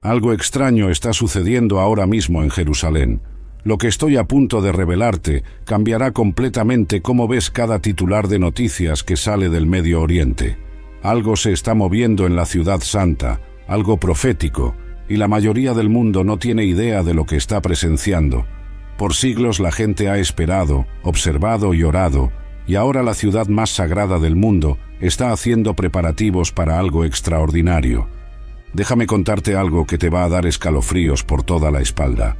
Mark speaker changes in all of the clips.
Speaker 1: Algo extraño está sucediendo ahora mismo en Jerusalén. Lo que estoy a punto de revelarte cambiará completamente cómo ves cada titular de noticias que sale del Medio Oriente. Algo se está moviendo en la ciudad santa, algo profético, y la mayoría del mundo no tiene idea de lo que está presenciando. Por siglos la gente ha esperado, observado y orado, y ahora la ciudad más sagrada del mundo está haciendo preparativos para algo extraordinario. Déjame contarte algo que te va a dar escalofríos por toda la espalda.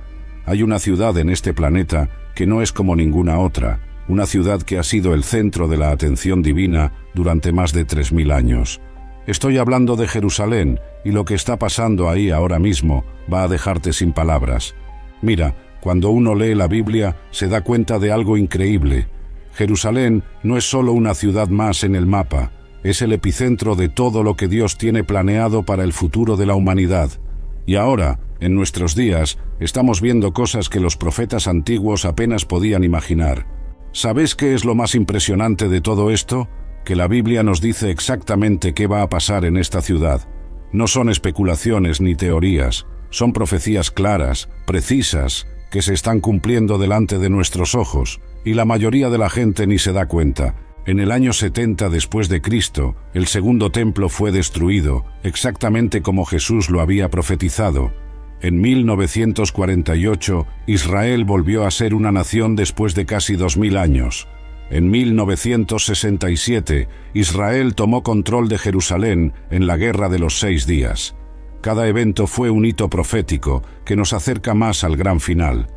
Speaker 1: Hay una ciudad en este planeta que no es como ninguna otra, una ciudad que ha sido el centro de la atención divina durante más de 3000 años. Estoy hablando de Jerusalén, y lo que está pasando ahí ahora mismo va a dejarte sin palabras. Mira, cuando uno lee la Biblia se da cuenta de algo increíble. Jerusalén no es solo una ciudad más en el mapa, es el epicentro de todo lo que Dios tiene planeado para el futuro de la humanidad. Y ahora, en nuestros días, estamos viendo cosas que los profetas antiguos apenas podían imaginar. ¿Sabes qué es lo más impresionante de todo esto? Que la Biblia nos dice exactamente qué va a pasar en esta ciudad. No son especulaciones ni teorías, son profecías claras, precisas, que se están cumpliendo delante de nuestros ojos, y la mayoría de la gente ni se da cuenta. En el año 70 después de Cristo, el segundo templo fue destruido, exactamente como Jesús lo había profetizado. En 1948, Israel volvió a ser una nación después de casi 2000 años. En 1967, Israel tomó control de Jerusalén en la Guerra de los 6 días. Cada evento fue un hito profético que nos acerca más al gran final.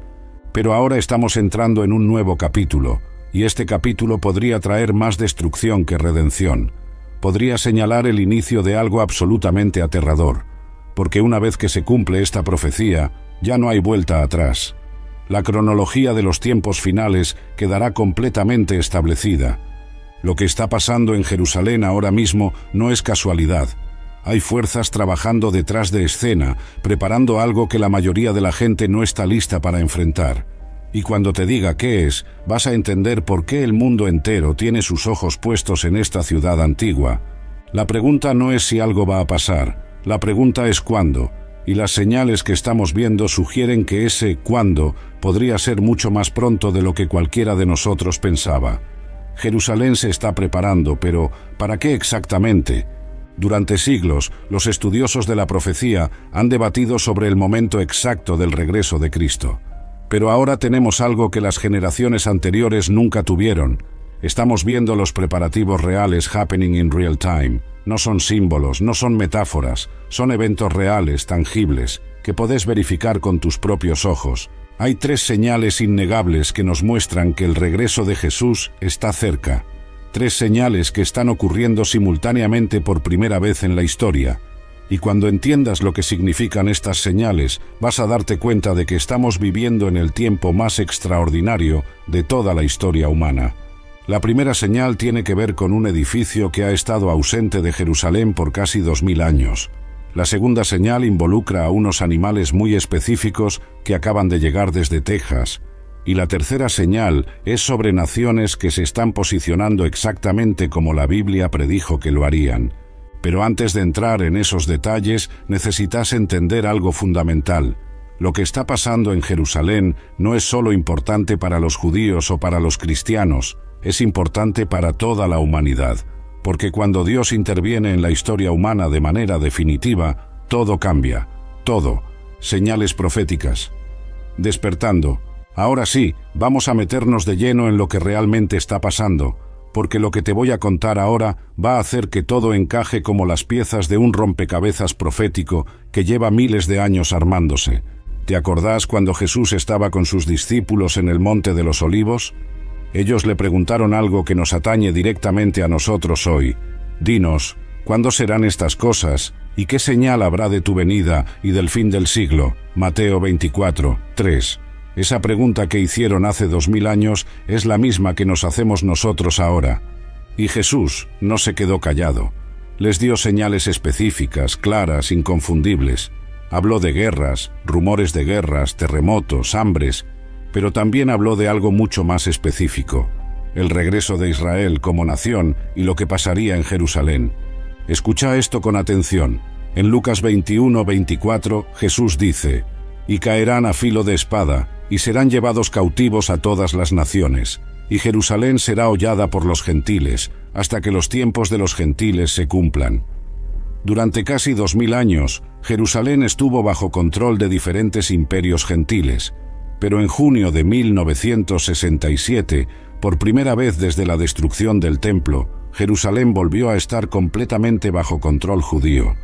Speaker 1: Pero ahora estamos entrando en un nuevo capítulo, y este capítulo podría traer más destrucción que redención. Podría señalar el inicio de algo absolutamente aterrador, porque una vez que se cumple esta profecía, ya no hay vuelta atrás. La cronología de los tiempos finales quedará completamente establecida. Lo que está pasando en Jerusalén ahora mismo no es casualidad. Hay fuerzas trabajando detrás de escena, preparando algo que la mayoría de la gente no está lista para enfrentar. Y cuando te diga qué es, vas a entender por qué el mundo entero tiene sus ojos puestos en esta ciudad antigua. La pregunta no es si algo va a pasar, la pregunta es cuándo, y las señales que estamos viendo sugieren que ese cuándo podría ser mucho más pronto de lo que cualquiera de nosotros pensaba. Jerusalén se está preparando, pero ¿para qué exactamente? Durante siglos, los estudiosos de la profecía han debatido sobre el momento exacto del regreso de Cristo. Pero ahora tenemos algo que las generaciones anteriores nunca tuvieron. Estamos viendo los preparativos reales happening in real time. No son símbolos, no son metáforas, son eventos reales, tangibles, que podés verificar con tus propios ojos. Hay 3 señales innegables que nos muestran que el regreso de Jesús está cerca. 3 señales que están ocurriendo simultáneamente por primera vez en la historia. Y cuando entiendas lo que significan estas señales, vas a darte cuenta de que estamos viviendo en el tiempo más extraordinario de toda la historia humana. La primera señal tiene que ver con un edificio que ha estado ausente de Jerusalén por casi 2000 años. La segunda señal involucra a unos animales muy específicos que acaban de llegar desde Texas. Y la tercera señal es sobre naciones que se están posicionando exactamente como la Biblia predijo que lo harían. Pero antes de entrar en esos detalles, necesitas entender algo fundamental. Lo que está pasando en Jerusalén no es solo importante para los judíos o para los cristianos, es importante para toda la humanidad. Porque cuando Dios interviene en la historia humana de manera definitiva, todo cambia, todo. Señales proféticas. Despertando. Ahora sí, vamos a meternos de lleno en lo que realmente está pasando, porque lo que te voy a contar ahora va a hacer que todo encaje como las piezas de un rompecabezas profético que lleva miles de años armándose. ¿Te acordás cuando Jesús estaba con sus discípulos en el Monte de los Olivos? Ellos le preguntaron algo que nos atañe directamente a nosotros hoy. Dinos, ¿cuándo serán estas cosas? ¿Y qué señal habrá de tu venida y del fin del siglo? Mateo 24, 3. Esa pregunta que hicieron hace 2000 años es la misma que nos hacemos nosotros ahora. Y Jesús no se quedó callado. Les dio señales específicas, claras, inconfundibles. Habló de guerras, rumores de guerras, terremotos, hambres, pero también habló de algo mucho más específico: el regreso de Israel como nación y lo que pasaría en Jerusalén. Escucha esto con atención. En Lucas 21:24, Jesús dice: «Y caerán a filo de espada, y serán llevados cautivos a todas las naciones, y Jerusalén será hollada por los gentiles, hasta que los tiempos de los gentiles se cumplan». Durante casi 2000 años, Jerusalén estuvo bajo control de diferentes imperios gentiles, pero en junio de 1967, por primera vez desde la destrucción del templo, Jerusalén volvió a estar completamente bajo control judío.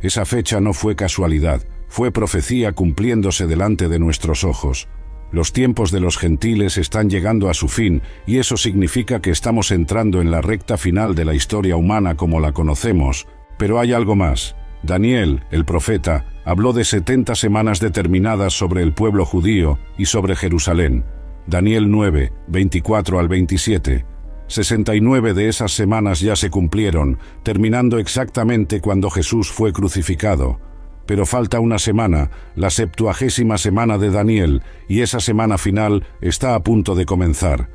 Speaker 1: Esa fecha no fue casualidad, fue profecía cumpliéndose delante de nuestros ojos. Los tiempos de los gentiles están llegando a su fin, y eso significa que estamos entrando en la recta final de la historia humana como la conocemos. Pero hay algo más. Daniel, el profeta, habló de 70 semanas determinadas sobre el pueblo judío y sobre Jerusalén. Daniel 9, 24 al 27. 69 de esas semanas ya se cumplieron, terminando exactamente cuando Jesús fue crucificado. Pero falta una semana, la 70ª semana de Daniel, y esa semana final está a punto de comenzar.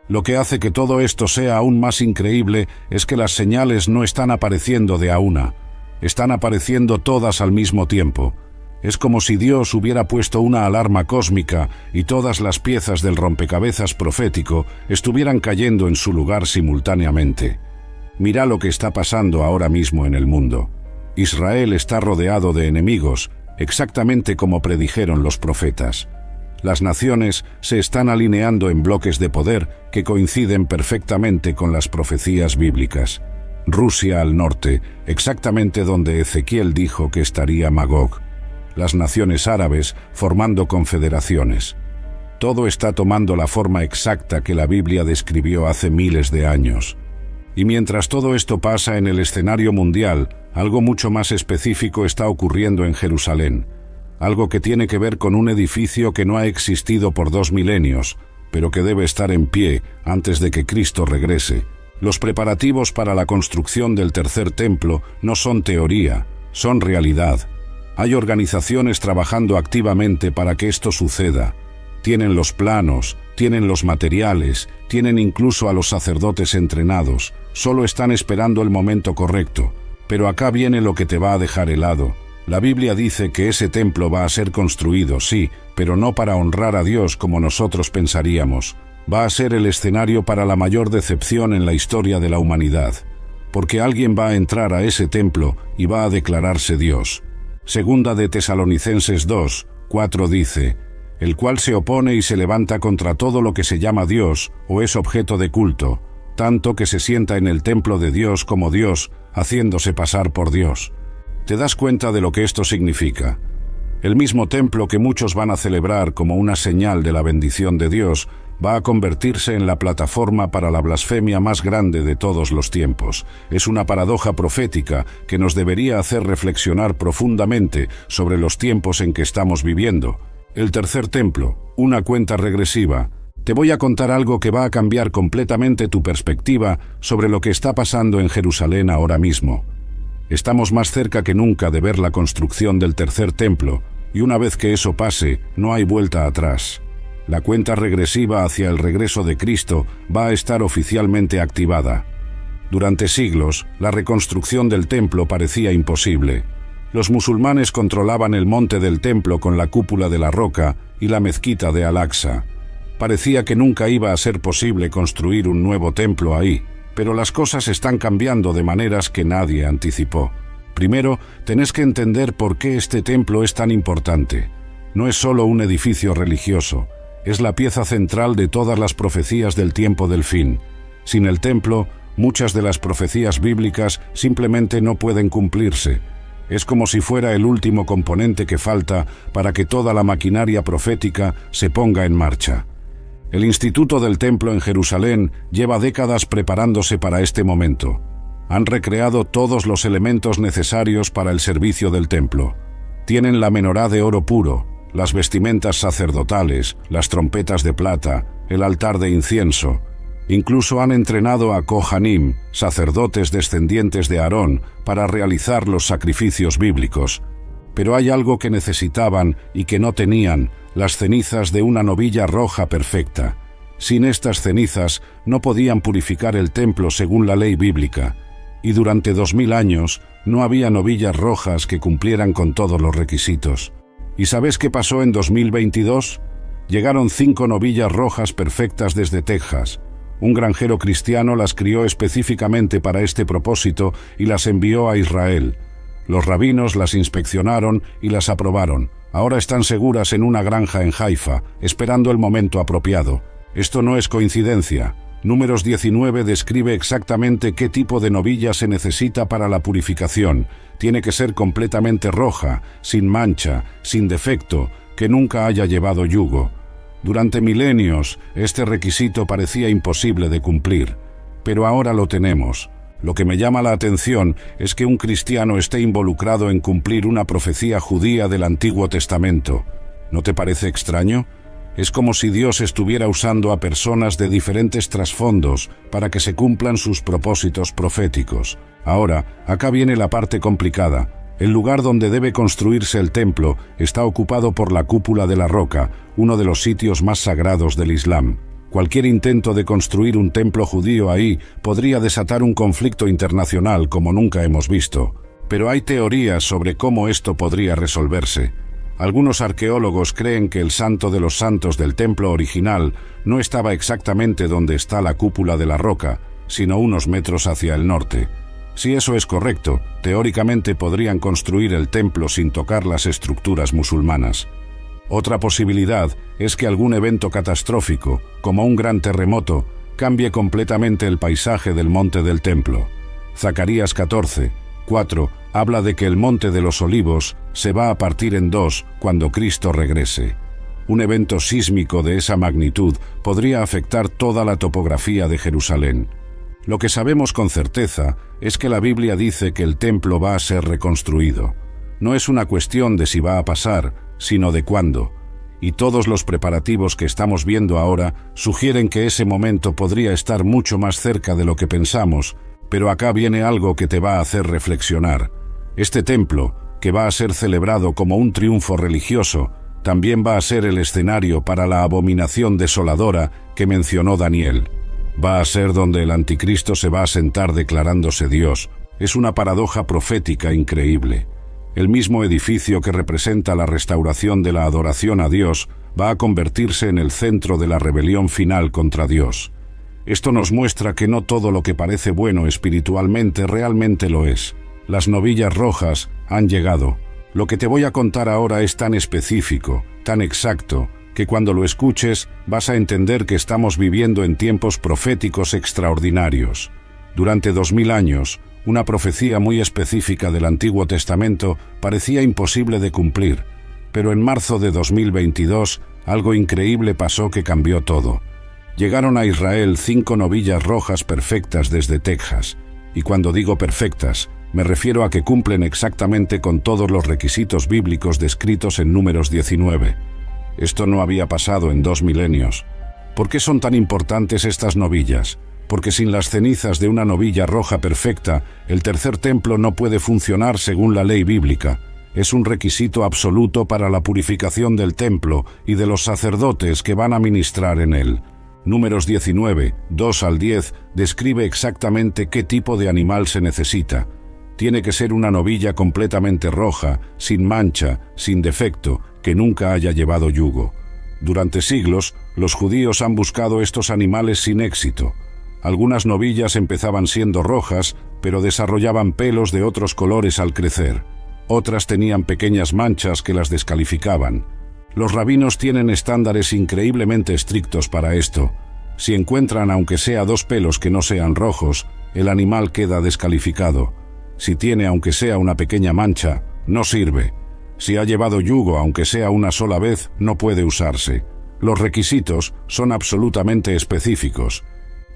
Speaker 1: Lo que hace que todo esto sea aún más increíble es que las señales no están apareciendo de a una, están apareciendo todas al mismo tiempo. Es como si Dios hubiera puesto una alarma cósmica y todas las piezas del rompecabezas profético estuvieran cayendo en su lugar simultáneamente. Mira lo que está pasando ahora mismo en el mundo. Israel está rodeado de enemigos, exactamente como predijeron los profetas. Las naciones se están alineando en bloques de poder que coinciden perfectamente con las profecías bíblicas. Rusia al norte, exactamente donde Ezequiel dijo que estaría Magog. Las naciones árabes formando confederaciones. Todo está tomando la forma exacta que la Biblia describió hace miles de años. Y mientras todo esto pasa en el escenario mundial, algo mucho más específico está ocurriendo en Jerusalén. Algo que tiene que ver con un edificio que no ha existido por 2 milenios, pero que debe estar en pie antes de que Cristo regrese. Los preparativos para la construcción del tercer templo no son teoría, son realidad. Hay organizaciones trabajando activamente para que esto suceda. Tienen los planos, tienen los materiales, tienen incluso a los sacerdotes entrenados. Solo están esperando el momento correcto. Pero acá viene lo que te va a dejar helado. La Biblia dice que ese templo va a ser construido, sí, pero no para honrar a Dios como nosotros pensaríamos. Va a ser el escenario para la mayor decepción en la historia de la humanidad. Porque alguien va a entrar a ese templo y va a declararse Dios. Segunda de Tesalonicenses 2, 4 dice: «El cual se opone y se levanta contra todo lo que se llama Dios o es objeto de culto, tanto que se sienta en el templo de Dios como Dios, haciéndose pasar por Dios». ¿Te das cuenta de lo que esto significa? El mismo templo que muchos van a celebrar como una señal de la bendición de Dios va a convertirse en la plataforma para la blasfemia más grande de todos los tiempos. Es una paradoja profética que nos debería hacer reflexionar profundamente sobre los tiempos en que estamos viviendo. El tercer templo, una cuenta regresiva. Te voy a contar algo que va a cambiar completamente tu perspectiva sobre lo que está pasando en Jerusalén ahora mismo. Estamos más cerca que nunca de ver la construcción del tercer templo, y una vez que eso pase, no hay vuelta atrás. La cuenta regresiva hacia el regreso de Cristo va a estar oficialmente activada. Durante siglos, la reconstrucción del templo parecía imposible. Los musulmanes controlaban el monte del templo con la cúpula de la roca y la mezquita de Al-Aqsa. Parecía que nunca iba a ser posible construir un nuevo templo ahí. Pero las cosas están cambiando de maneras que nadie anticipó. Primero, tenés que entender por qué este templo es tan importante. No es solo un edificio religioso, es la pieza central de todas las profecías del tiempo del fin. Sin el templo, muchas de las profecías bíblicas simplemente no pueden cumplirse. Es como si fuera el último componente que falta para que toda la maquinaria profética se ponga en marcha. El Instituto del Templo en Jerusalén lleva décadas preparándose para este momento. Han recreado todos los elementos necesarios para el servicio del templo. Tienen la menorá de oro puro, las vestimentas sacerdotales, las trompetas de plata, el altar de incienso. Incluso han entrenado a Kohanim, sacerdotes descendientes de Aarón, para realizar los sacrificios bíblicos. Pero hay algo que necesitaban y que no tenían: las cenizas de una novilla roja perfecta. Sin estas cenizas no podían purificar el templo según la ley bíblica. y durante 2000 años no había novillas rojas que cumplieran con todos los requisitos. ¿Y sabes qué pasó en 2022? Llegaron 5 novillas rojas perfectas desde Texas. Un granjero cristiano las crió específicamente para este propósito y las envió a Israel. Los rabinos las inspeccionaron y las aprobaron. Ahora están seguras en una granja en Haifa, esperando el momento apropiado. Esto no es coincidencia. Números 19 describe exactamente qué tipo de novilla se necesita para la purificación. Tiene que ser completamente roja, sin mancha, sin defecto, que nunca haya llevado yugo. Durante milenios, este requisito parecía imposible de cumplir, pero ahora lo tenemos. Lo que me llama la atención es que un cristiano esté involucrado en cumplir una profecía judía del Antiguo Testamento. ¿No te parece extraño? Es como si Dios estuviera usando a personas de diferentes trasfondos para que se cumplan sus propósitos proféticos. Ahora, acá viene la parte complicada. El lugar donde debe construirse el templo está ocupado por la cúpula de la roca, uno de los sitios más sagrados del Islam. Cualquier intento de construir un templo judío ahí podría desatar un conflicto internacional como nunca hemos visto. Pero hay teorías sobre cómo esto podría resolverse. Algunos arqueólogos creen que el Santo de los Santos del templo original no estaba exactamente donde está la cúpula de la roca, sino unos metros hacia el norte. Si eso es correcto, teóricamente podrían construir el templo sin tocar las estructuras musulmanas. Otra posibilidad es que algún evento catastrófico, como un gran terremoto, cambie completamente el paisaje del monte del templo. Zacarías 14:4 habla de que el monte de los olivos se va a partir en dos cuando Cristo regrese. Un evento sísmico de esa magnitud podría afectar toda la topografía de Jerusalén. Lo que sabemos con certeza es que la Biblia dice que el templo va a ser reconstruido. No es una cuestión de si va a pasar, sino de cuándo. Y todos los preparativos que estamos viendo ahora sugieren que ese momento podría estar mucho más cerca de lo que pensamos, pero acá viene algo que te va a hacer reflexionar. Este templo, que va a ser celebrado como un triunfo religioso, también va a ser el escenario para la abominación desoladora que mencionó Daniel. Va a ser donde el anticristo se va a sentar declarándose Dios. Es una paradoja profética increíble. El mismo edificio que representa la restauración de la adoración a Dios va a convertirse en el centro de la rebelión final contra Dios. Esto nos muestra que no todo lo que parece bueno espiritualmente realmente lo es. Las novillas rojas han llegado. Lo que te voy a contar ahora es tan específico, tan exacto, que cuando lo escuches vas a entender que estamos viviendo en tiempos proféticos extraordinarios. Durante 2000 años, una profecía muy específica del Antiguo Testamento parecía imposible de cumplir, pero en marzo de 2022 algo increíble pasó que cambió todo. Llegaron a Israel 5 novillas rojas perfectas desde Texas, y cuando digo perfectas, me refiero a que cumplen exactamente con todos los requisitos bíblicos descritos en Números 19. Esto no había pasado en 2 milenios. ¿Por qué son tan importantes estas novillas? Porque sin las cenizas de una novilla roja perfecta, el tercer templo no puede funcionar según la ley bíblica. Es un requisito absoluto para la purificación del templo y de los sacerdotes que van a ministrar en él. Números 19, 2 al 10, describe exactamente qué tipo de animal se necesita. Tiene que ser una novilla completamente roja, sin mancha, sin defecto, que nunca haya llevado yugo. Durante siglos, los judíos han buscado estos animales sin éxito. Algunas novillas empezaban siendo rojas, pero desarrollaban pelos de otros colores al crecer. Otras tenían pequeñas manchas que las descalificaban. Los rabinos tienen estándares increíblemente estrictos para esto. Si encuentran aunque sea 2 pelos que no sean rojos, el animal queda descalificado. Si tiene aunque sea una pequeña mancha, no sirve. Si ha llevado yugo aunque sea una sola vez, no puede usarse. Los requisitos son absolutamente específicos.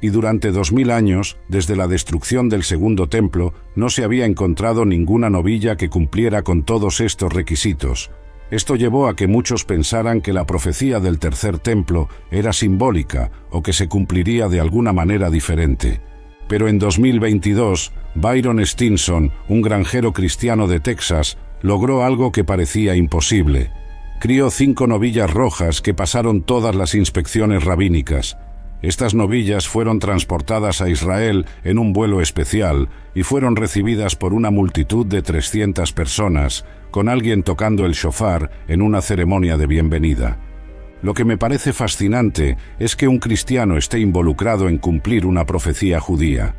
Speaker 1: Y durante 2000 años, desde la destrucción del segundo templo, no se había encontrado ninguna novilla que cumpliera con todos estos requisitos. Esto llevó a que muchos pensaran que la profecía del tercer templo era simbólica o que se cumpliría de alguna manera diferente. Pero en 2022, Byron Stinson, un granjero cristiano de Texas, logró algo que parecía imposible. Crió 5 novillas rojas que pasaron todas las inspecciones rabínicas. Estas novillas fueron transportadas a Israel en un vuelo especial y fueron recibidas por una multitud de 300 personas, con alguien tocando el shofar en una ceremonia de bienvenida. Lo que me parece fascinante es que un cristiano esté involucrado en cumplir una profecía judía.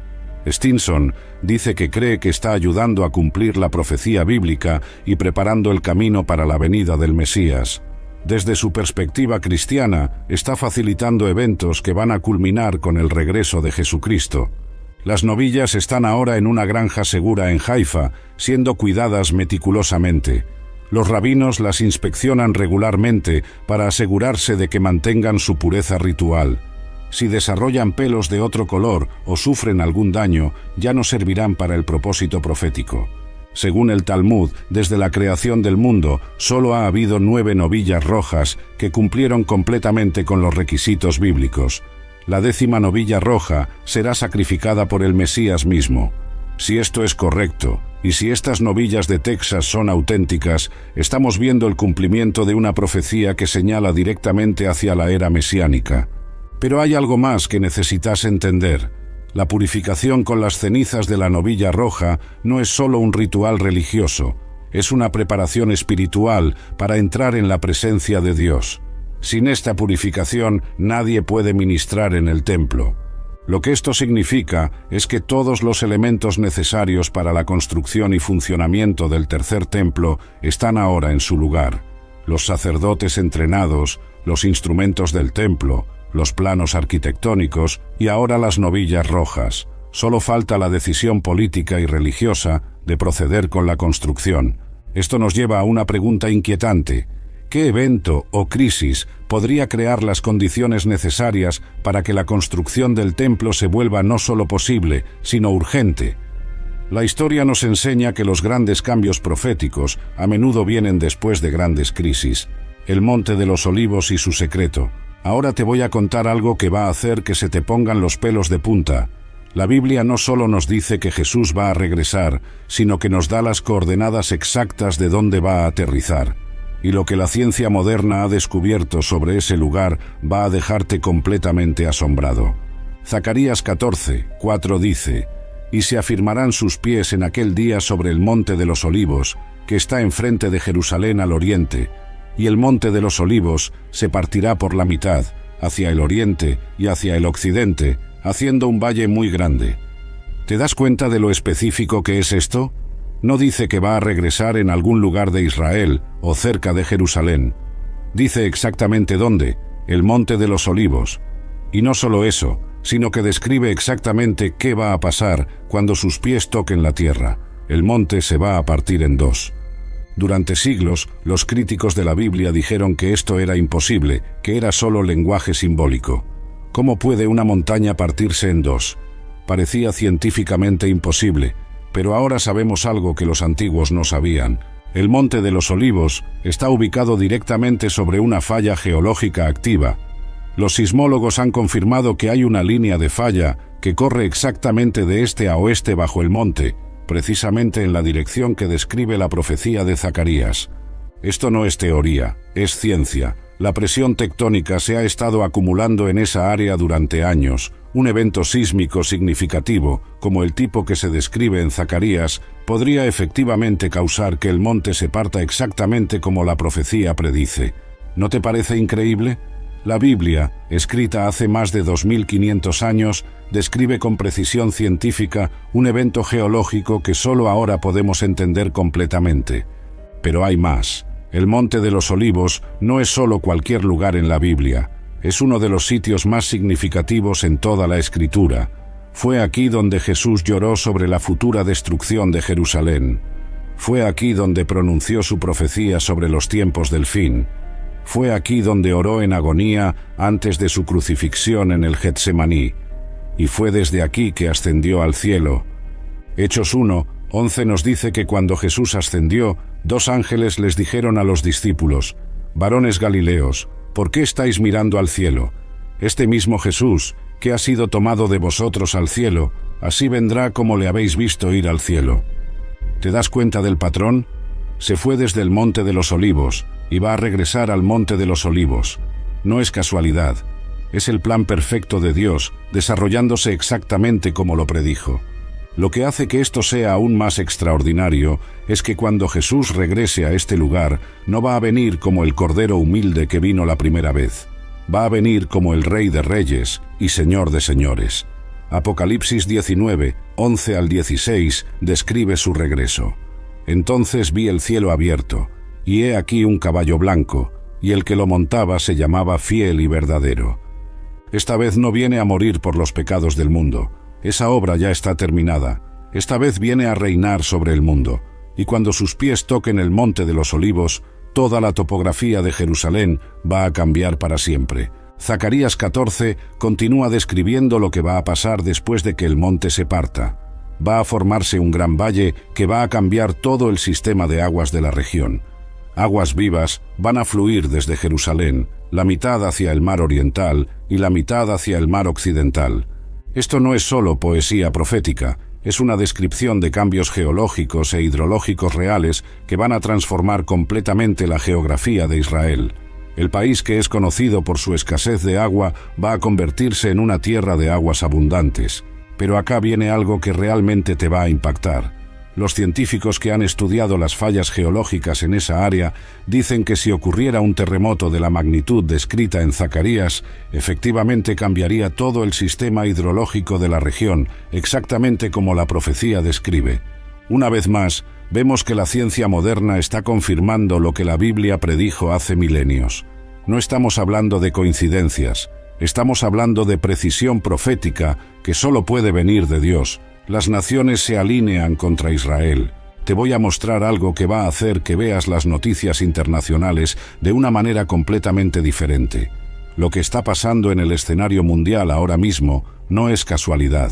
Speaker 1: Stinson dice que cree que está ayudando a cumplir la profecía bíblica y preparando el camino para la venida del Mesías. Desde su perspectiva cristiana, está facilitando eventos que van a culminar con el regreso de Jesucristo. Las novillas están ahora en una granja segura en Haifa, siendo cuidadas meticulosamente. Los rabinos las inspeccionan regularmente para asegurarse de que mantengan su pureza ritual. Si desarrollan pelos de otro color o sufren algún daño, ya no servirán para el propósito profético. Según el Talmud, desde la creación del mundo, solo ha habido 9 novillas rojas que cumplieron completamente con los requisitos bíblicos. La 10ª novilla roja será sacrificada por el Mesías mismo. Si esto es correcto, y si estas novillas de Texas son auténticas, estamos viendo el cumplimiento de una profecía que señala directamente hacia la era mesiánica. Pero hay algo más que necesitas entender. La purificación con las cenizas de la novilla roja no es solo un ritual religioso, es una preparación espiritual para entrar en la presencia de Dios. Sin esta purificación, nadie puede ministrar en el templo. Lo que esto significa es que todos los elementos necesarios para la construcción y funcionamiento del tercer templo están ahora en su lugar. Los sacerdotes entrenados, los instrumentos del templo, los planos arquitectónicos y ahora las novillas rojas. Solo falta la decisión política y religiosa de proceder con la construcción. Esto nos lleva a una pregunta inquietante. ¿Qué evento o crisis podría crear las condiciones necesarias para que la construcción del templo se vuelva no solo posible, sino urgente? La historia nos enseña que los grandes cambios proféticos a menudo vienen después de grandes crisis. El Monte de los Olivos y su secreto. Ahora te voy a contar algo que va a hacer que se te pongan los pelos de punta. La Biblia no solo nos dice que Jesús va a regresar, sino que nos da las coordenadas exactas de dónde va a aterrizar. Y lo que la ciencia moderna ha descubierto sobre ese lugar va a dejarte completamente asombrado. Zacarías 14:4 dice: «Y se afirmarán sus pies en aquel día sobre el Monte de los Olivos, que está enfrente de Jerusalén al oriente, y el Monte de los Olivos se partirá por la mitad, hacia el oriente y hacia el occidente, haciendo un valle muy grande». ¿Te das cuenta de lo específico que es esto? No dice que va a regresar en algún lugar de Israel o cerca de Jerusalén. Dice exactamente dónde, el Monte de los Olivos. Y no solo eso, sino que describe exactamente qué va a pasar cuando sus pies toquen la tierra. El monte se va a partir en dos. Durante siglos, los críticos de la Biblia dijeron que esto era imposible, que era solo lenguaje simbólico. ¿Cómo puede una montaña partirse en dos? Parecía científicamente imposible, pero ahora sabemos algo que los antiguos no sabían. El Monte de los Olivos está ubicado directamente sobre una falla geológica activa. Los sismólogos han confirmado que hay una línea de falla que corre exactamente de este a oeste bajo el monte, precisamente en la dirección que describe la profecía de Zacarías. Esto no es teoría, es ciencia. La presión tectónica se ha estado acumulando en esa área durante años. Un evento sísmico significativo, como el tipo que se describe en Zacarías, podría efectivamente causar que el monte se parta exactamente como la profecía predice. ¿No te parece increíble? La Biblia, escrita hace más de 2500 años, describe con precisión científica un evento geológico que solo ahora podemos entender completamente. Pero hay más. El Monte de los Olivos no es solo cualquier lugar en la Biblia. Es uno de los sitios más significativos en toda la Escritura. Fue aquí donde Jesús lloró sobre la futura destrucción de Jerusalén. Fue aquí donde pronunció su profecía sobre los tiempos del fin. Fue aquí donde oró en agonía antes de su crucifixión en el Getsemaní. Y fue desde aquí que ascendió al cielo. Hechos 1:11 nos dice que cuando Jesús ascendió, 2 ángeles les dijeron a los discípulos: «Varones Galileos, ¿por qué estáis mirando al cielo? Este mismo Jesús, que ha sido tomado de vosotros al cielo, así vendrá como le habéis visto ir al cielo». ¿Te das cuenta del patrón? Se fue desde el Monte de los Olivos y va a regresar al Monte de los Olivos. No es casualidad. Es el plan perfecto de Dios, desarrollándose exactamente como lo predijo. Lo que hace que esto sea aún más extraordinario es que cuando Jesús regrese a este lugar, no va a venir como el Cordero humilde que vino la primera vez. Va a venir como el Rey de Reyes y Señor de Señores. Apocalipsis 19, 11 al 16, describe su regreso. Entonces vi el cielo abierto, y he aquí un caballo blanco, y el que lo montaba se llamaba Fiel y Verdadero. Esta vez no viene a morir por los pecados del mundo. Esa obra ya está terminada. Esta vez viene a reinar sobre el mundo, y cuando sus pies toquen el monte de los olivos, toda la topografía de Jerusalén va a cambiar para siempre. Zacarías 14 continúa describiendo lo que va a pasar después de que el monte se parta. Va a formarse un gran valle que va a cambiar todo el sistema de aguas de la región. Aguas vivas van a fluir desde Jerusalén, la mitad hacia el mar oriental y la mitad hacia el mar occidental. Esto no es solo poesía profética, es una descripción de cambios geológicos e hidrológicos reales que van a transformar completamente la geografía de Israel. El país que es conocido por su escasez de agua va a convertirse en una tierra de aguas abundantes. Pero acá viene algo que realmente te va a impactar. Los científicos que han estudiado las fallas geológicas en esa área dicen que si ocurriera un terremoto de la magnitud descrita en Zacarías, efectivamente cambiaría todo el sistema hidrológico de la región, exactamente como la profecía describe. Una vez más, vemos que la ciencia moderna está confirmando lo que la Biblia predijo hace milenios. No estamos hablando de coincidencias, estamos hablando de precisión profética que solo puede venir de Dios. Las naciones se alinean contra Israel. Te voy a mostrar algo que va a hacer que veas las noticias internacionales de una manera completamente diferente. Lo que está pasando en el escenario mundial ahora mismo no es casualidad.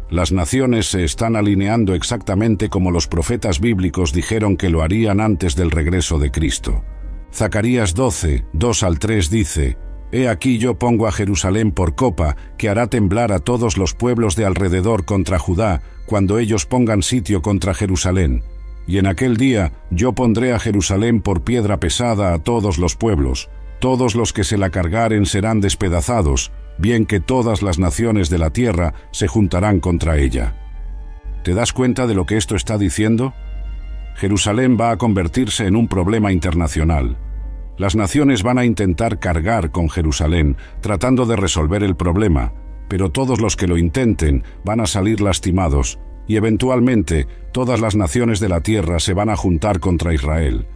Speaker 1: Las naciones se están alineando exactamente como los profetas bíblicos dijeron que lo harían antes del regreso de Cristo. Zacarías 12, 2 al 3 dice: «He aquí yo pongo a Jerusalén por copa, que hará temblar a todos los pueblos de alrededor contra Judá, cuando ellos pongan sitio contra Jerusalén. Y en aquel día yo pondré a Jerusalén por piedra pesada a todos los pueblos. Todos los que se la cargaren serán despedazados, bien que todas las naciones de la tierra se juntarán contra ella». ¿Te das cuenta de lo que esto está diciendo? Jerusalén va a convertirse en un problema internacional. Las naciones van a intentar cargar con Jerusalén, tratando de resolver el problema, pero todos los que lo intenten van a salir lastimados, y eventualmente todas las naciones de la tierra se van a juntar contra Israel.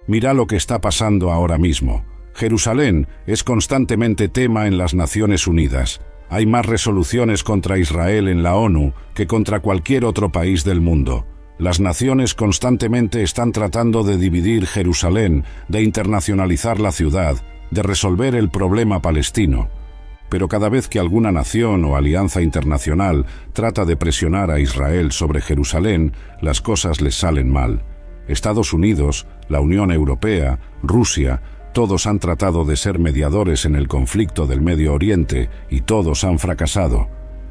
Speaker 1: Mira lo que está pasando ahora mismo. Jerusalén es constantemente tema en las Naciones Unidas. Hay más resoluciones contra Israel en la ONU que contra cualquier otro país del mundo. Las naciones constantemente están tratando de dividir Jerusalén, de internacionalizar la ciudad, de resolver el problema palestino. Pero cada vez que alguna nación o alianza internacional trata de presionar a Israel sobre Jerusalén, las cosas les salen mal. Estados Unidos, la Unión Europea, Rusia, todos han tratado de ser mediadores en el conflicto del Medio Oriente y todos han fracasado.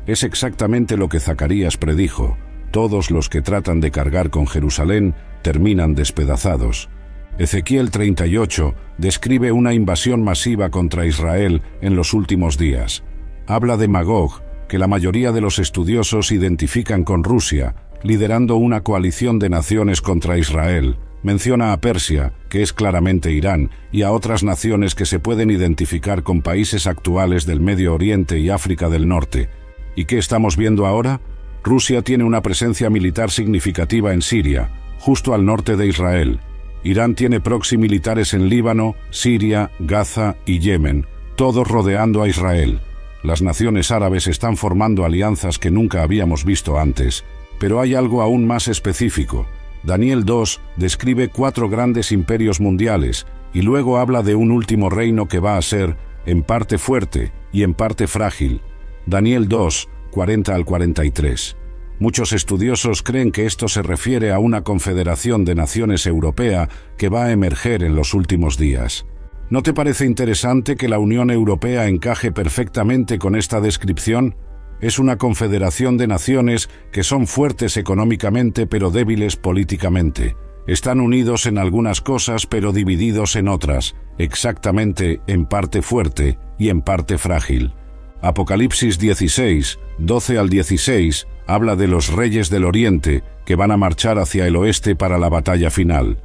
Speaker 1: Es exactamente lo que Zacarías predijo. Todos los que tratan de cargar con Jerusalén terminan despedazados. Ezequiel 38 describe una invasión masiva contra Israel en los últimos días. Habla de Magog, que la mayoría de los estudiosos identifican con Rusia, liderando una coalición de naciones contra Israel. Menciona a Persia, que es claramente Irán, y a otras naciones que se pueden identificar con países actuales del Medio Oriente y África del Norte. ¿Y qué estamos viendo ahora? Rusia tiene una presencia militar significativa en Siria, justo al norte de Israel. Irán tiene proxy militares en Líbano, Siria, Gaza y Yemen, todos rodeando a Israel. Las naciones árabes están formando alianzas que nunca habíamos visto antes. Pero hay algo aún más específico. Daniel 2 describe 4 grandes imperios mundiales y luego habla de un último reino que va a ser, en parte fuerte y en parte frágil. Daniel 2, 40 al 43. Muchos estudiosos creen que esto se refiere a una confederación de naciones europea que va a emerger en los últimos días. ¿No te parece interesante que la Unión Europea encaje perfectamente con esta descripción? Es una confederación de naciones que son fuertes económicamente pero débiles políticamente. Están unidos en algunas cosas pero divididos en otras, exactamente en parte fuerte y en parte frágil. Apocalipsis 16, 12 al 16, habla de los reyes del Oriente que van a marchar hacia el oeste para la batalla final.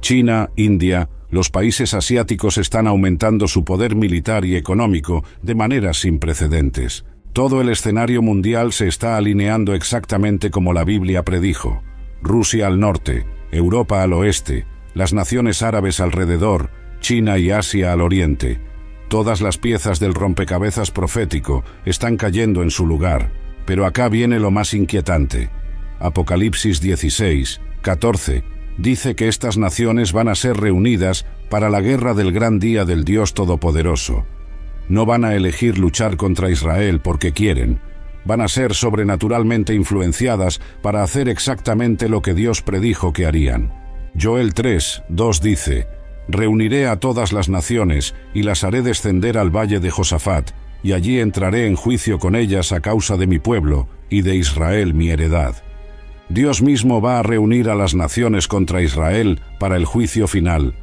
Speaker 1: China, India, los países asiáticos están aumentando su poder militar y económico de maneras sin precedentes. Todo el escenario mundial se está alineando exactamente como la Biblia predijo. Rusia al norte, Europa al oeste, las naciones árabes alrededor, China y Asia al oriente. Todas las piezas del rompecabezas profético están cayendo en su lugar, pero acá viene lo más inquietante. Apocalipsis 16, 14, dice que estas naciones van a ser reunidas para la guerra del gran día del Dios Todopoderoso. No van a elegir luchar contra Israel porque quieren. Van a ser sobrenaturalmente influenciadas para hacer exactamente lo que Dios predijo que harían. Joel 3, 2 dice: «Reuniré a todas las naciones y las haré descender al valle de Josafat, y allí entraré en juicio con ellas a causa de mi pueblo y de Israel mi heredad». Dios mismo va a reunir a las naciones contra Israel para el juicio final.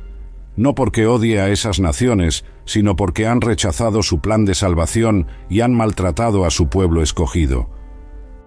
Speaker 1: No porque odie a esas naciones, sino porque han rechazado su plan de salvación y han maltratado a su pueblo escogido.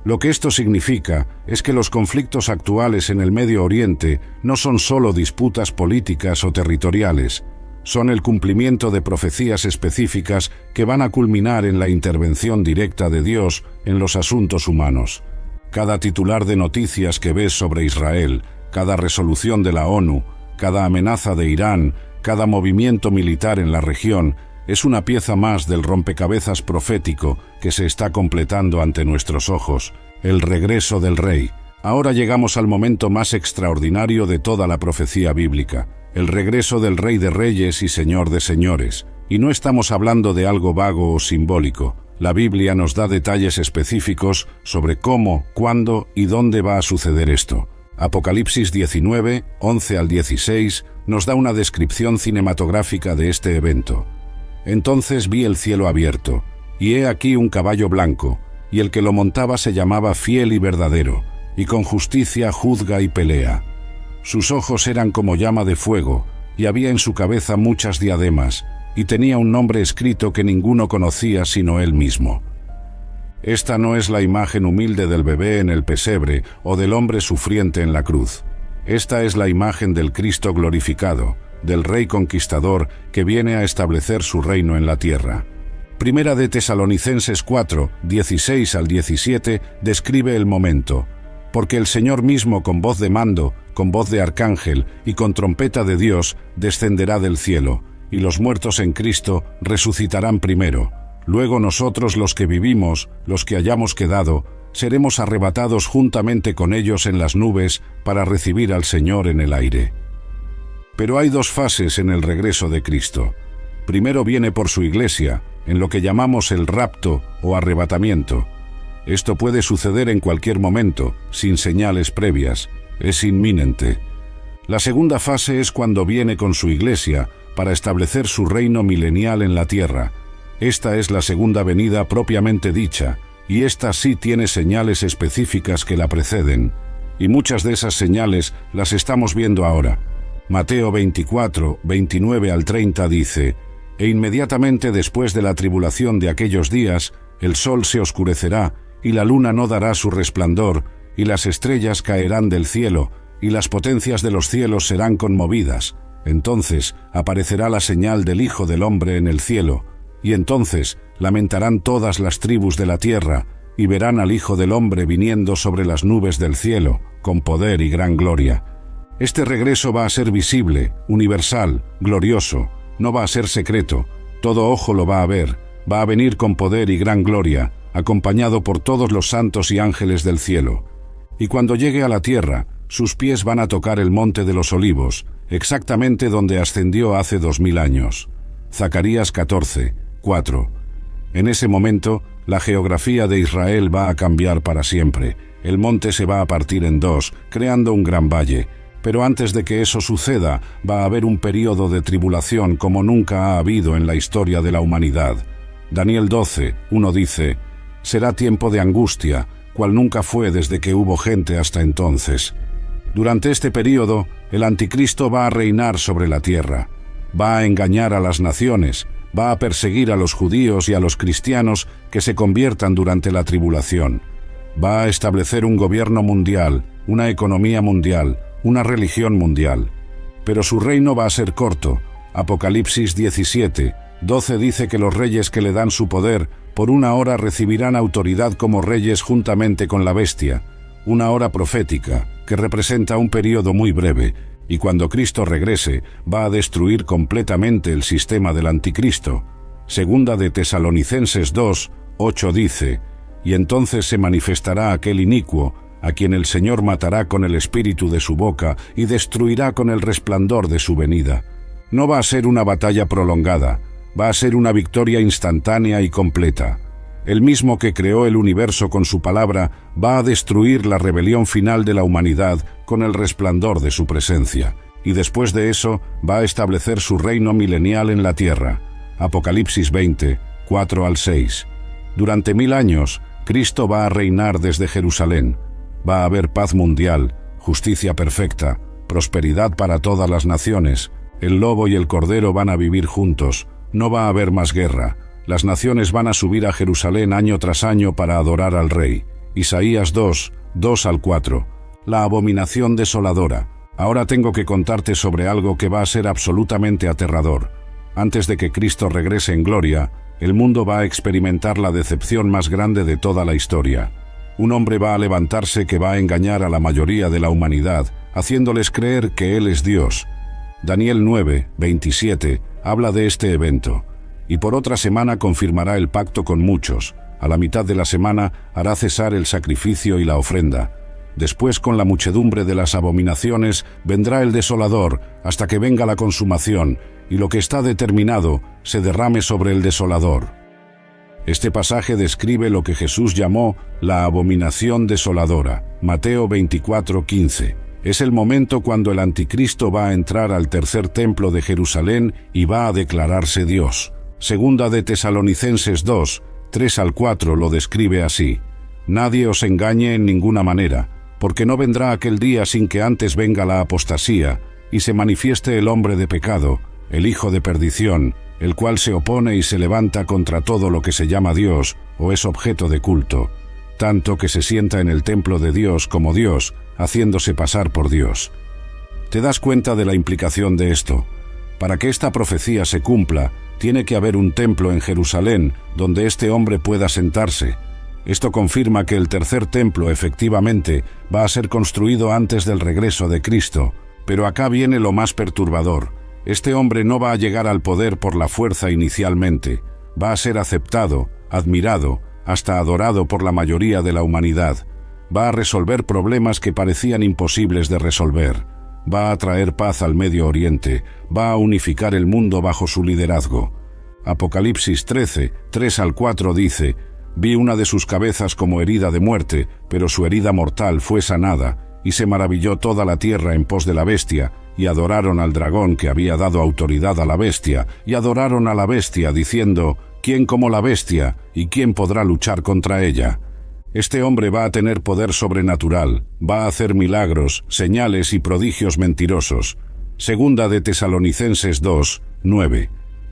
Speaker 1: Lo que esto significa es que los conflictos actuales en el Medio Oriente no son solo disputas políticas o territoriales, son el cumplimiento de profecías específicas que van a culminar en la intervención directa de Dios en los asuntos humanos. Cada titular de noticias que ves sobre Israel, cada resolución de la ONU, cada amenaza de Irán, cada movimiento militar en la región, es una pieza más del rompecabezas profético que se está completando ante nuestros ojos, el regreso del Rey. Ahora llegamos al momento más extraordinario de toda la profecía bíblica, el regreso del Rey de Reyes y Señor de Señores. Y no estamos hablando de algo vago o simbólico. La Biblia nos da detalles específicos sobre cómo, cuándo y dónde va a suceder esto. Apocalipsis 19, 11 al 16, nos da una descripción cinematográfica de este evento. Entonces vi el cielo abierto, y he aquí un caballo blanco, y el que lo montaba se llamaba Fiel y Verdadero, y con justicia juzga y pelea. Sus ojos eran como llama de fuego, y había en su cabeza muchas diademas, y tenía un nombre escrito que ninguno conocía sino él mismo. Esta no es la imagen humilde del bebé en el pesebre o del hombre sufriente en la cruz. Esta es la imagen del Cristo glorificado, del Rey conquistador que viene a establecer su reino en la tierra. Primera de Tesalonicenses 4, 16 al 17 describe el momento. Porque el Señor mismo con voz de mando, con voz de arcángel y con trompeta de Dios descenderá del cielo, y los muertos en Cristo resucitarán primero. Luego nosotros los que vivimos, los que hayamos quedado, seremos arrebatados juntamente con ellos en las nubes para recibir al Señor en el aire. Pero hay dos fases en el regreso de Cristo. Primero viene por su iglesia, en lo que llamamos el rapto o arrebatamiento. Esto puede suceder en cualquier momento, sin señales previas, es inminente. La segunda fase es cuando viene con su iglesia para establecer su reino milenial en la tierra. Esta es la segunda venida propiamente dicha, y esta sí tiene señales específicas que la preceden, y muchas de esas señales las estamos viendo ahora. Mateo 24, 29 al 30 dice: «E inmediatamente después de la tribulación de aquellos días, el sol se oscurecerá, y la luna no dará su resplandor, y las estrellas caerán del cielo, y las potencias de los cielos serán conmovidas. Entonces aparecerá la señal del Hijo del Hombre en el cielo, y entonces lamentarán todas las tribus de la tierra, y verán al Hijo del Hombre viniendo sobre las nubes del cielo, con poder y gran gloria». Este regreso va a ser visible, universal, glorioso, no va a ser secreto, todo ojo lo va a ver, va a venir con poder y gran gloria, acompañado por todos los santos y ángeles del cielo. Y cuando llegue a la tierra, sus pies van a tocar el monte de los olivos, exactamente donde ascendió hace 2000 años. Zacarías 14, 4. En ese momento, la geografía de Israel va a cambiar para siempre. El monte se va a partir en dos, creando un gran valle. Pero antes de que eso suceda, va a haber un período de tribulación como nunca ha habido en la historia de la humanidad. Daniel 12, 1 dice: «Será tiempo de angustia, cual nunca fue desde que hubo gente hasta entonces». Durante este período, el anticristo va a reinar sobre la tierra. Va a engañar a las naciones, va a perseguir a los judíos y a los cristianos que se conviertan durante la tribulación. Va a establecer un gobierno mundial, una economía mundial, una religión mundial. Pero su reino va a ser corto. Apocalipsis 17:12 dice que los reyes que le dan su poder por una hora recibirán autoridad como reyes juntamente con la bestia. Una hora profética que representa un periodo muy breve, y cuando Cristo regrese va a destruir completamente el sistema del anticristo. Segunda de Tesalonicenses 2:8 dice: y entonces se manifestará aquel inicuo, a quien el Señor matará con el espíritu de su boca y destruirá con el resplandor de su venida. No va a ser una batalla prolongada, va a ser una victoria instantánea y completa. El mismo que creó el universo con su palabra va a destruir la rebelión final de la humanidad con el resplandor de su presencia, y después de eso va a establecer su reino milenial en la tierra. Apocalipsis 20:4-6. Durante 1000 años, Cristo va a reinar desde Jerusalén. Va a haber paz mundial, justicia perfecta, prosperidad para todas las naciones. El lobo y el cordero van a vivir juntos. No va a haber más guerra. Las naciones van a subir a Jerusalén año tras año para adorar al Rey. Isaías 2:2-4. La abominación desoladora. Ahora tengo que contarte sobre algo que va a ser absolutamente aterrador. Antes de que Cristo regrese en gloria, el mundo va a experimentar la decepción más grande de toda la historia. Un hombre va a levantarse que va a engañar a la mayoría de la humanidad, haciéndoles creer que Él es Dios. Daniel 9:27 habla de este evento. Y por otra semana confirmará el pacto con muchos. A la mitad de la semana hará cesar el sacrificio y la ofrenda. Después, con la muchedumbre de las abominaciones, vendrá el desolador, hasta que venga la consumación, y lo que está determinado se derrame sobre el desolador. Este pasaje describe lo que Jesús llamó la abominación desoladora. Mateo 24:15. Es el momento cuando el anticristo va a entrar al tercer templo de Jerusalén y va a declararse Dios. Segunda de Tesalonicenses 2:3-4 lo describe así: nadie os engañe en ninguna manera, porque no vendrá aquel día sin que antes venga la apostasía y se manifieste el hombre de pecado, el hijo de perdición, el cual se opone y se levanta contra todo lo que se llama Dios o es objeto de culto, tanto que se sienta en el templo de Dios como Dios, haciéndose pasar por Dios. ¿Te das cuenta de la implicación de esto? Para que esta profecía se cumpla, tiene que haber un templo en Jerusalén donde este hombre pueda sentarse. Esto confirma que el tercer templo efectivamente va a ser construido antes del regreso de Cristo. Pero acá viene lo más perturbador. Este hombre no va a llegar al poder por la fuerza inicialmente. Va a ser aceptado, admirado, hasta adorado por la mayoría de la humanidad. Va a resolver problemas que parecían imposibles de resolver. Va a traer paz al Medio Oriente. Va a unificar el mundo bajo su liderazgo. Apocalipsis 13:3-4 dice: vi una de sus cabezas como herida de muerte, pero su herida mortal fue sanada, y se maravilló toda la tierra en pos de la bestia, y adoraron al dragón que había dado autoridad a la bestia, y adoraron a la bestia, diciendo: ¿quién como la bestia, y quién podrá luchar contra ella? Este hombre va a tener poder sobrenatural, va a hacer milagros, señales y prodigios mentirosos. Segunda de Tesalonicenses 2:9.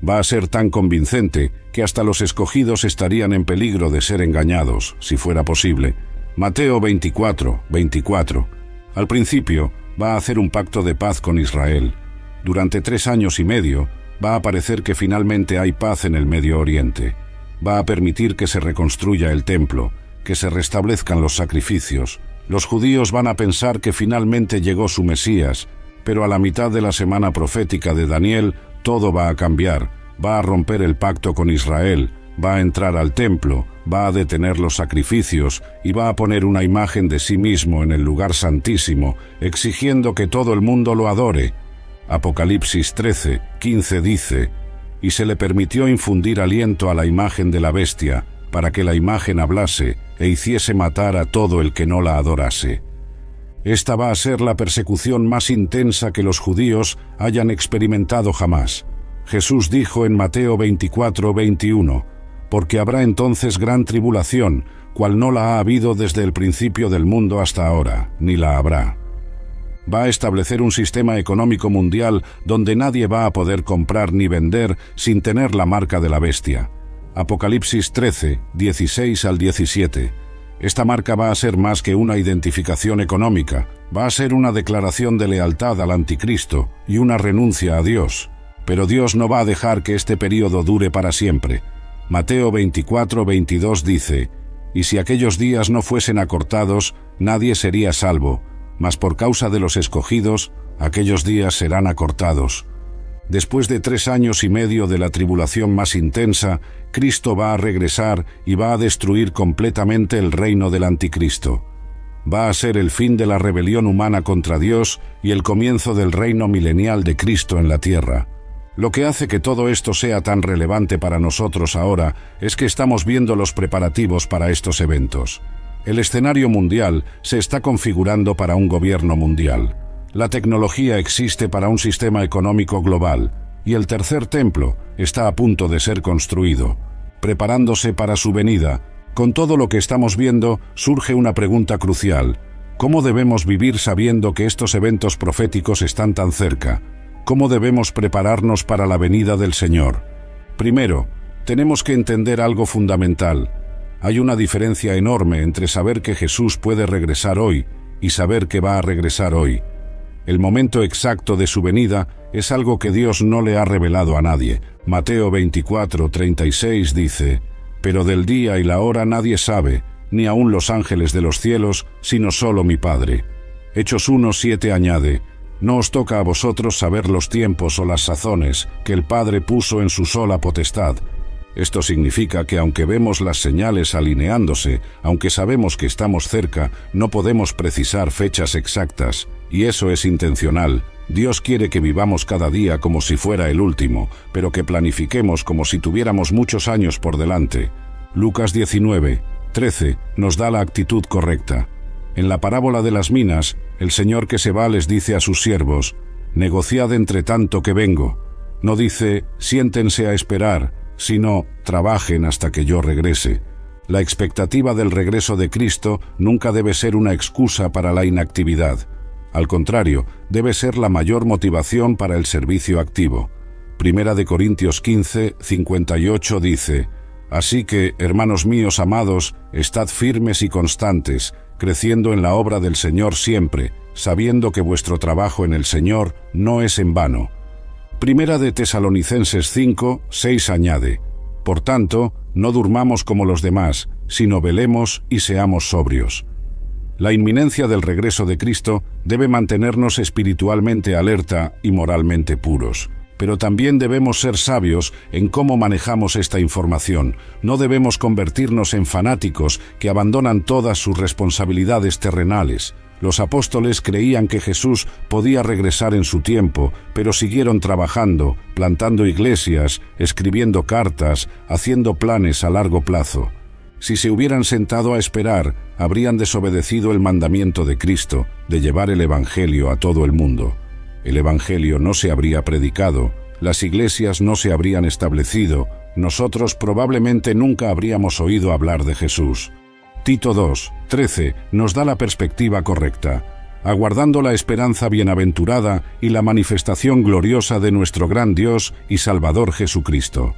Speaker 1: Va a ser tan convincente que hasta los escogidos estarían en peligro de ser engañados, si fuera posible. Mateo 24:24. Al principio, va a hacer un pacto de paz con Israel. Durante 3 años y medio, va a parecer que finalmente hay paz en el Medio Oriente. Va a permitir que se reconstruya el templo, que se restablezcan los sacrificios. Los judíos van a pensar que finalmente llegó su Mesías, pero a la mitad de la semana profética de Daniel, todo va a cambiar. Va a romper el pacto con Israel, va a entrar al templo, va a detener los sacrificios y va a poner una imagen de sí mismo en el lugar santísimo, exigiendo que todo el mundo lo adore. Apocalipsis 13:15 dice: y se le permitió infundir aliento a la imagen de la bestia, para que la imagen hablase e hiciese matar a todo el que no la adorase. Esta va a ser la persecución más intensa que los judíos hayan experimentado jamás. Jesús dijo en Mateo 24:21, porque habrá entonces gran tribulación, cual no la ha habido desde el principio del mundo hasta ahora, ni la habrá. va a establecer un sistema económico mundial donde nadie va a poder comprar ni vender sin tener la marca de la bestia. Apocalipsis 13, 16 al 17. Esta marca va a ser más que una identificación económica, va a ser una declaración de lealtad al anticristo y una renuncia a Dios. Pero Dios no va a dejar que este período dure para siempre. Mateo 24, 22 dice: «Y si aquellos días no fuesen acortados, nadie sería salvo, mas por causa de los escogidos, aquellos días serán acortados». Después de 3 años y medio de la tribulación más intensa, Cristo va a regresar y va a destruir completamente el reino del anticristo. Va a ser el fin de la rebelión humana contra Dios y el comienzo del reino milenial de Cristo en la tierra. Lo que hace que todo esto sea tan relevante para nosotros ahora es que estamos viendo los preparativos para estos eventos. El escenario mundial se está configurando para un gobierno mundial. La tecnología existe para un sistema económico global, y el tercer templo está a punto de ser construido, preparándose para su venida. Con todo lo que estamos viendo, surge una pregunta crucial: ¿cómo debemos vivir sabiendo que estos eventos proféticos están tan cerca? ¿Cómo debemos prepararnos para la venida del Señor? Primero, tenemos que entender algo fundamental. Hay una diferencia enorme entre saber que Jesús puede regresar hoy y saber que va a regresar hoy. El momento exacto de su venida es algo que Dios no le ha revelado a nadie. Mateo 24, 36 dice: «Pero del día y la hora nadie sabe, ni aun los ángeles de los cielos, sino solo mi Padre». Hechos 1, 7 añade: «No os toca a vosotros saber los tiempos o las sazones que el Padre puso en su sola potestad». Esto significa que aunque vemos las señales alineándose, aunque sabemos que estamos cerca, no podemos precisar fechas exactas, y eso es intencional. Dios quiere que vivamos cada día como si fuera el último, pero que planifiquemos como si tuviéramos muchos años por delante. Lucas 19, 13 nos da la actitud correcta. En la parábola de las minas, el Señor que se va les dice a sus siervos: «Negociad entre tanto que vengo». No dice: «Siéntense a esperar», sino: «Trabajen hasta que yo regrese». La expectativa del regreso de Cristo nunca debe ser una excusa para la inactividad. Al contrario, debe ser la mayor motivación para el servicio activo. Primera de Corintios 15, 58 dice: «Así que, hermanos míos amados, estad firmes y constantes, creciendo en la obra del Señor siempre, sabiendo que vuestro trabajo en el Señor no es en vano». Primera de Tesalonicenses 5, 6 añade: «Por tanto, no durmamos como los demás, sino velemos y seamos sobrios». La inminencia del regreso de Cristo debe mantenernos espiritualmente alerta y moralmente puros. Pero también debemos ser sabios en cómo manejamos esta información. No debemos convertirnos en fanáticos que abandonan todas sus responsabilidades terrenales. Los apóstoles creían que Jesús podía regresar en su tiempo, pero siguieron trabajando, plantando iglesias, escribiendo cartas, haciendo planes a largo plazo. Si se hubieran sentado a esperar, habrían desobedecido el mandamiento de Cristo de llevar el Evangelio a todo el mundo. El Evangelio no se habría predicado, las iglesias no se habrían establecido, nosotros probablemente nunca habríamos oído hablar de Jesús. Tito 2, 13 nos da la perspectiva correcta, aguardando la esperanza bienaventurada y la manifestación gloriosa de nuestro gran Dios y Salvador Jesucristo.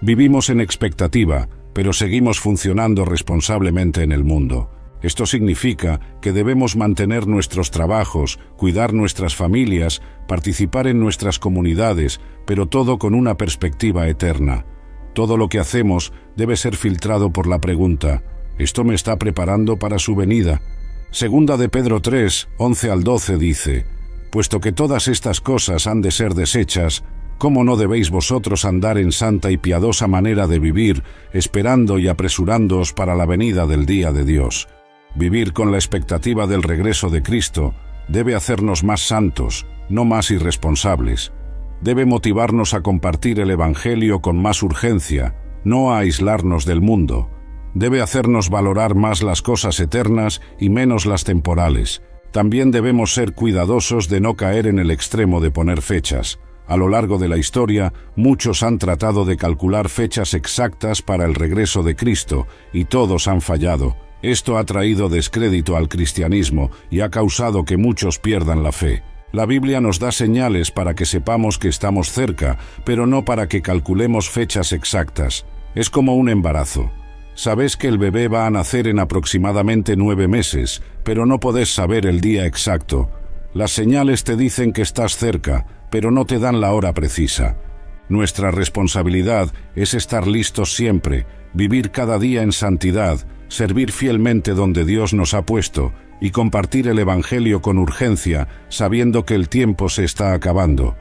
Speaker 1: Vivimos en expectativa, pero seguimos funcionando responsablemente en el mundo. Esto significa que debemos mantener nuestros trabajos, cuidar nuestras familias, participar en nuestras comunidades, pero todo con una perspectiva eterna. Todo lo que hacemos debe ser filtrado por la pregunta: ¿esto me está preparando para su venida? Segunda de Pedro 3, 11 al 12 dice: «Puesto que todas estas cosas han de ser deshechas, ¿cómo no debéis vosotros andar en santa y piadosa manera de vivir, esperando y apresurándoos para la venida del día de Dios?» Vivir con la expectativa del regreso de Cristo debe hacernos más santos, no más irresponsables. Debe motivarnos a compartir el Evangelio con más urgencia, no a aislarnos del mundo. Debe hacernos valorar más las cosas eternas y menos las temporales. También debemos ser cuidadosos de no caer en el extremo de poner fechas. A lo largo de la historia, muchos han tratado de calcular fechas exactas para el regreso de Cristo y todos han fallado. Esto ha traído descrédito al cristianismo y ha causado que muchos pierdan la fe. La Biblia nos da señales para que sepamos que estamos cerca, pero no para que calculemos fechas exactas. Es como un embarazo. Sabes que el bebé va a nacer en aproximadamente 9 meses, pero no podés saber el día exacto. Las señales te dicen que estás cerca, pero no te dan la hora precisa. Nuestra responsabilidad es estar listos siempre, vivir cada día en santidad, servir fielmente donde Dios nos ha puesto y compartir el Evangelio con urgencia, sabiendo que el tiempo se está acabando.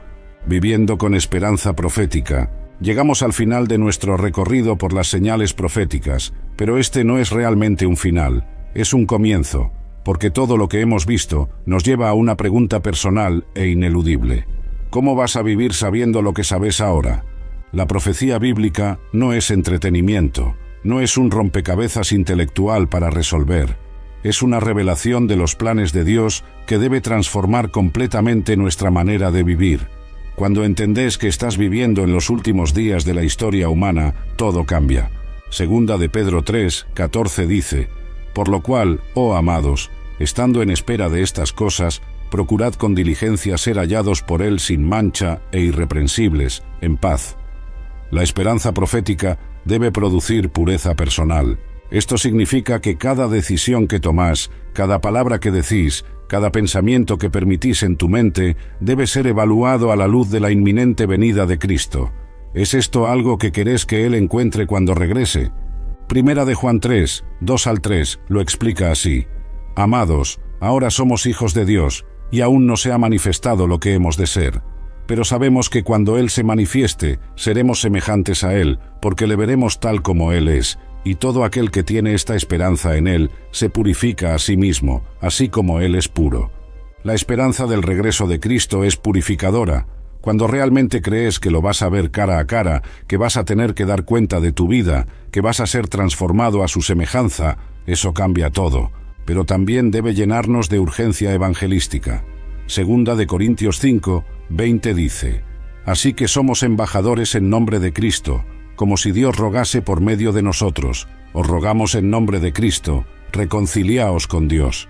Speaker 1: Viviendo con esperanza profética. Llegamos al final de nuestro recorrido por las señales proféticas, pero este no es realmente un final, es un comienzo, porque todo lo que hemos visto nos lleva a una pregunta personal e ineludible. ¿Cómo vas a vivir sabiendo lo que sabes ahora? La profecía bíblica no es entretenimiento, no es un rompecabezas intelectual para resolver. Es una revelación de los planes de Dios que debe transformar completamente nuestra manera de vivir. Cuando entendés que estás viviendo en los últimos días de la historia humana, todo cambia. Segunda de Pedro 3:14 dice: «Por lo cual, oh amados, estando en espera de estas cosas, procurad con diligencia ser hallados por Él sin mancha e irreprensibles, en paz». La esperanza profética debe producir pureza personal. Esto significa que cada decisión que tomás, cada palabra que decís, cada pensamiento que permitís en tu mente debe ser evaluado a la luz de la inminente venida de Cristo. ¿Es esto algo que querés que Él encuentre cuando regrese? Primera de Juan 3:2-3 lo explica así: «Amados, ahora somos hijos de Dios, y aún no se ha manifestado lo que hemos de ser. Pero sabemos que cuando Él se manifieste, seremos semejantes a Él, porque le veremos tal como Él es, y todo aquel que tiene esta esperanza en Él se purifica a sí mismo, así como Él es puro». La esperanza del regreso de Cristo es purificadora. Cuando realmente crees que lo vas a ver cara a cara, que vas a tener que dar cuenta de tu vida, que vas a ser transformado a su semejanza, eso cambia todo, pero también debe llenarnos de urgencia evangelística. Segunda de Corintios 5:20 dice: «Así que somos embajadores en nombre de Cristo, como si Dios rogase por medio de nosotros. Os rogamos en nombre de Cristo, reconciliaos con Dios».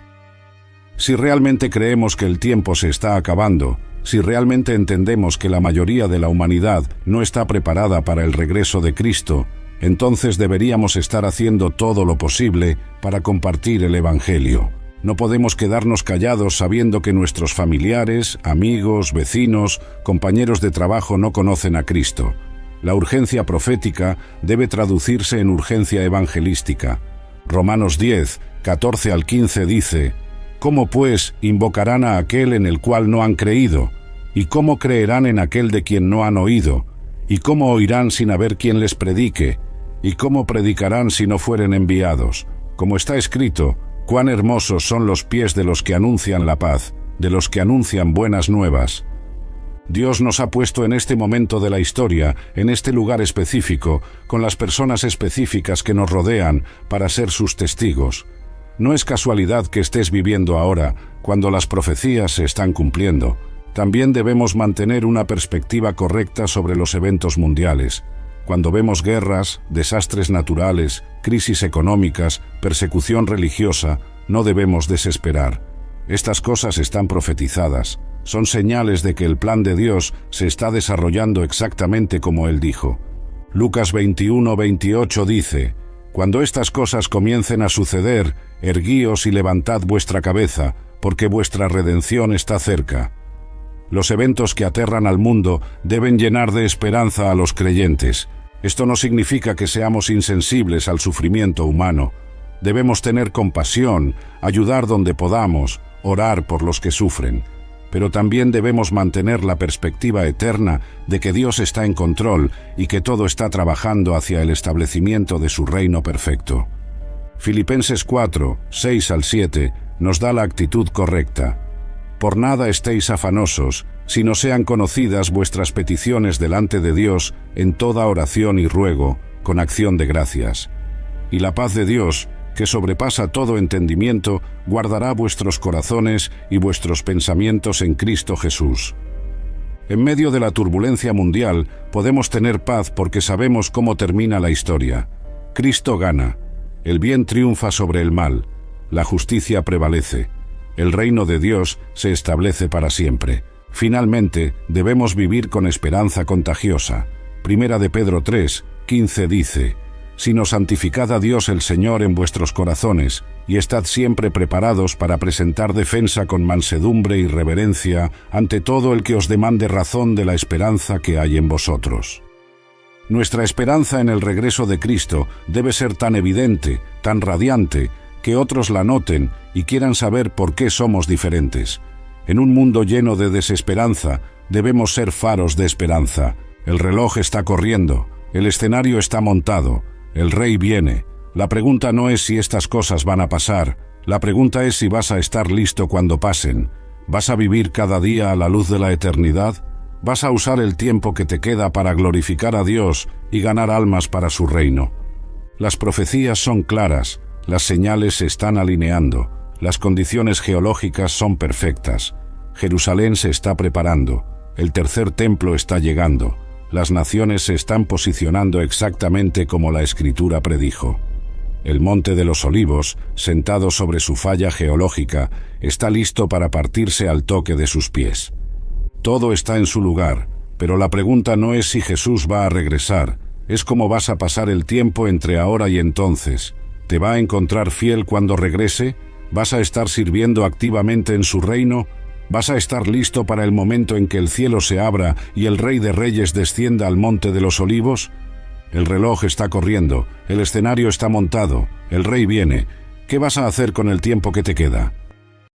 Speaker 1: Si realmente creemos que el tiempo se está acabando, si realmente entendemos que la mayoría de la humanidad no está preparada para el regreso de Cristo, entonces deberíamos estar haciendo todo lo posible para compartir el Evangelio. No podemos quedarnos callados sabiendo que nuestros familiares, amigos, vecinos, compañeros de trabajo no conocen a Cristo. La urgencia profética debe traducirse en urgencia evangelística. Romanos 10:14-15 dice: «¿Cómo pues invocarán a aquel en el cual no han creído? ¿Y cómo creerán en aquel de quien no han oído? ¿Y cómo oirán sin haber quien les predique? ¿Y cómo predicarán si no fueren enviados? Como está escrito: cuán hermosos son los pies de los que anuncian la paz, de los que anuncian buenas nuevas». Dios nos ha puesto en este momento de la historia, en este lugar específico, con las personas específicas que nos rodean, para ser sus testigos. No es casualidad que estés viviendo ahora, cuando las profecías se están cumpliendo. También debemos mantener una perspectiva correcta sobre los eventos mundiales. Cuando vemos guerras, desastres naturales, crisis económicas, persecución religiosa, no debemos desesperar. Estas cosas están profetizadas. Son señales de que el plan de Dios se está desarrollando exactamente como Él dijo. Lucas 21:28 dice: «Cuando estas cosas comiencen a suceder, erguíos y levantad vuestra cabeza, porque vuestra redención está cerca». Los eventos que aterran al mundo deben llenar de esperanza a los creyentes. Esto no significa que seamos insensibles al sufrimiento humano. Debemos tener compasión, ayudar donde podamos, orar por los que sufren. Pero también debemos mantener la perspectiva eterna de que Dios está en control y que todo está trabajando hacia el establecimiento de su reino perfecto. Filipenses 4:6-7 nos da la actitud correcta. «Por nada estéis afanosos, sino sean conocidas vuestras peticiones delante de Dios en toda oración y ruego, con acción de gracias. Y la paz de Dios, que sobrepasa todo entendimiento, guardará vuestros corazones y vuestros pensamientos en Cristo Jesús». En medio de la turbulencia mundial, podemos tener paz porque sabemos cómo termina la historia. Cristo gana. El bien triunfa sobre el mal, la justicia prevalece, el reino de Dios se establece para siempre. Finalmente, debemos vivir con esperanza contagiosa. Primera de Pedro 3:15 dice: «Sino santificad a Dios el Señor en vuestros corazones, y estad siempre preparados para presentar defensa con mansedumbre y reverencia ante todo el que os demande razón de la esperanza que hay en vosotros». Nuestra esperanza en el regreso de Cristo debe ser tan evidente, tan radiante, que otros la noten y quieran saber por qué somos diferentes. En un mundo lleno de desesperanza, debemos ser faros de esperanza. El reloj está corriendo, el escenario está montado, el rey viene. La pregunta no es si estas cosas van a pasar, la pregunta es si vas a estar listo cuando pasen. ¿Vas a vivir cada día a la luz de la eternidad? ¿Vas a usar el tiempo que te queda para glorificar a Dios y ganar almas para su reino? Las profecías son claras, las señales se están alineando, las condiciones geológicas son perfectas. Jerusalén se está preparando, el tercer templo está llegando, las naciones se están posicionando exactamente como la Escritura predijo. El monte de los Olivos, sentado sobre su falla geológica, está listo para partirse al toque de sus pies. Todo está en su lugar, pero la pregunta no es si Jesús va a regresar, es cómo vas a pasar el tiempo entre ahora y entonces. ¿Te va a encontrar fiel cuando regrese? ¿Vas a estar sirviendo activamente en su reino? ¿Vas a estar listo para el momento en que el cielo se abra y el Rey de Reyes descienda al monte de los Olivos? El reloj está corriendo, el escenario está montado, el Rey viene. ¿Qué vas a hacer con el tiempo que te queda?